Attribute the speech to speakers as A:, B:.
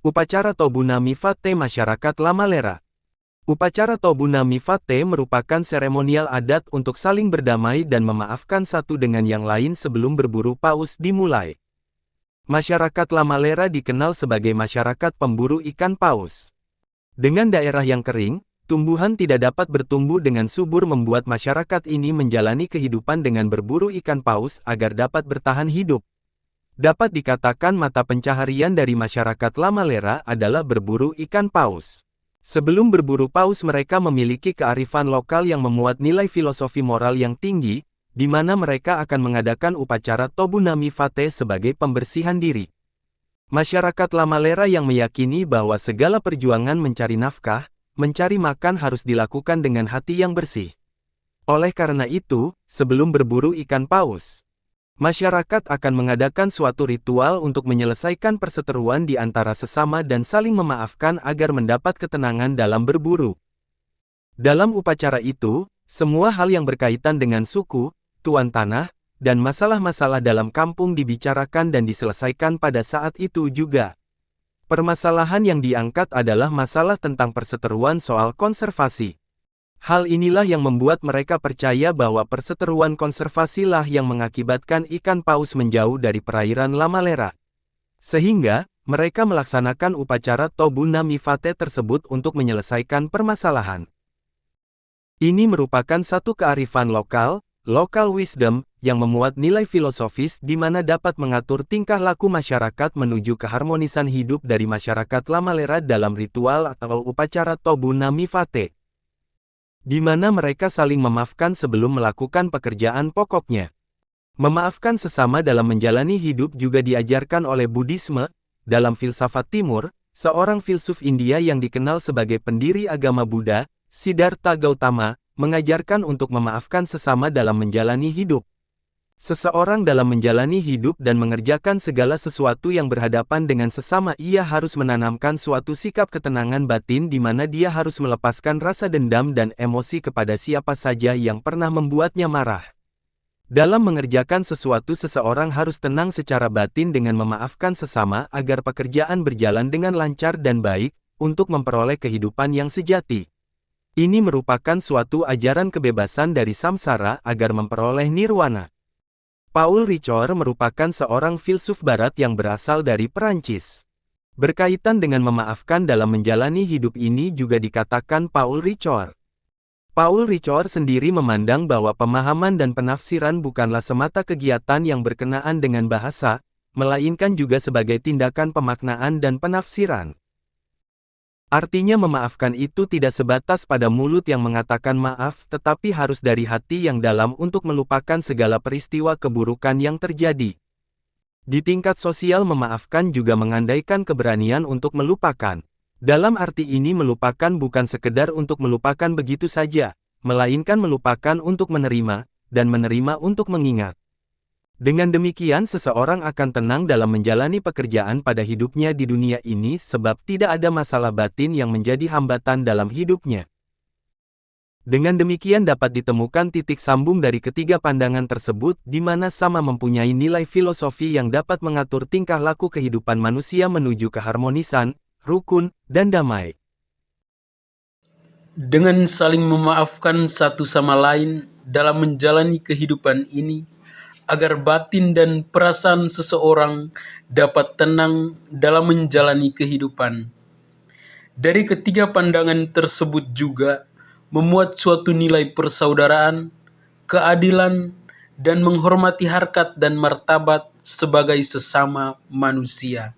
A: Upacara Tobuna Mifate Masyarakat Lamalera. Upacara Tobuna Mifate merupakan seremonial adat untuk saling berdamai dan memaafkan satu dengan yang lain sebelum berburu paus dimulai. Masyarakat Lamalera dikenal sebagai masyarakat pemburu ikan paus. Dengan daerah yang kering, tumbuhan tidak dapat bertumbuh dengan subur membuat masyarakat ini menjalani kehidupan dengan berburu ikan paus agar dapat bertahan hidup. Dapat dikatakan mata pencaharian dari masyarakat Lamalera adalah berburu ikan paus. Sebelum berburu paus mereka memiliki kearifan lokal yang memuat nilai filosofi moral yang tinggi, di mana mereka akan mengadakan upacara Tobuna Mifate sebagai pembersihan diri. Masyarakat Lamalera yang meyakini bahwa segala perjuangan mencari nafkah, mencari makan harus dilakukan dengan hati yang bersih. Oleh karena itu, sebelum berburu ikan paus, masyarakat akan mengadakan suatu ritual untuk menyelesaikan perseteruan di antara sesama dan saling memaafkan agar mendapat ketenangan dalam berburu. Dalam upacara itu, semua hal yang berkaitan dengan suku, tuan tanah, dan masalah-masalah dalam kampung dibicarakan dan diselesaikan pada saat itu juga. Permasalahan yang diangkat adalah masalah tentang perseteruan soal konservasi. Hal inilah yang membuat mereka percaya bahwa perseteruan konservasilah yang mengakibatkan ikan paus menjauh dari perairan Lamalera. Sehingga, mereka melaksanakan upacara Tobuna Mifate tersebut untuk menyelesaikan permasalahan. Ini merupakan satu kearifan lokal, local wisdom, yang memuat nilai filosofis di mana dapat mengatur tingkah laku masyarakat menuju keharmonisan hidup dari masyarakat Lamalera dalam ritual atau upacara Tobuna Mifate, di mana mereka saling memaafkan sebelum melakukan pekerjaan pokoknya. Memaafkan sesama dalam menjalani hidup juga diajarkan oleh Buddhisme. Dalam filsafat Timur, seorang filsuf India yang dikenal sebagai pendiri agama Buddha, Siddhartha Gautama, mengajarkan untuk memaafkan sesama dalam menjalani hidup. Seseorang dalam menjalani hidup dan mengerjakan segala sesuatu yang berhadapan dengan sesama, ia harus menanamkan suatu sikap ketenangan batin di mana dia harus melepaskan rasa dendam dan emosi kepada siapa saja yang pernah membuatnya marah. Dalam mengerjakan sesuatu, seseorang harus tenang secara batin dengan memaafkan sesama agar pekerjaan berjalan dengan lancar dan baik, untuk memperoleh kehidupan yang sejati. Ini merupakan suatu ajaran kebebasan dari samsara agar memperoleh nirwana. Paul Ricoeur merupakan seorang filsuf barat yang berasal dari Perancis. Berkaitan dengan memaafkan dalam menjalani hidup ini juga dikatakan Paul Ricoeur. Paul Ricoeur sendiri memandang bahwa pemahaman dan penafsiran bukanlah semata kegiatan yang berkenaan dengan bahasa, melainkan juga sebagai tindakan pemaknaan dan penafsiran. Artinya memaafkan itu tidak sebatas pada mulut yang mengatakan maaf, tetapi harus dari hati yang dalam untuk melupakan segala peristiwa keburukan yang terjadi. Di tingkat sosial, memaafkan juga mengandaikan keberanian untuk melupakan. Dalam arti ini, melupakan bukan sekedar untuk melupakan begitu saja, melainkan melupakan untuk menerima, dan menerima untuk mengingat. Dengan demikian seseorang akan tenang dalam menjalani pekerjaan pada hidupnya di dunia ini sebab tidak ada masalah batin yang menjadi hambatan dalam hidupnya. Dengan demikian dapat ditemukan titik sambung dari ketiga pandangan tersebut di mana sama mempunyai nilai filosofi yang dapat mengatur tingkah laku kehidupan manusia menuju keharmonisan, rukun, dan damai.
B: Dengan saling memaafkan satu sama lain dalam menjalani kehidupan ini, agar batin dan perasaan seseorang dapat tenang dalam menjalani kehidupan. Dari ketiga pandangan tersebut juga memuat suatu nilai persaudaraan, keadilan, dan menghormati harkat dan martabat sebagai sesama manusia.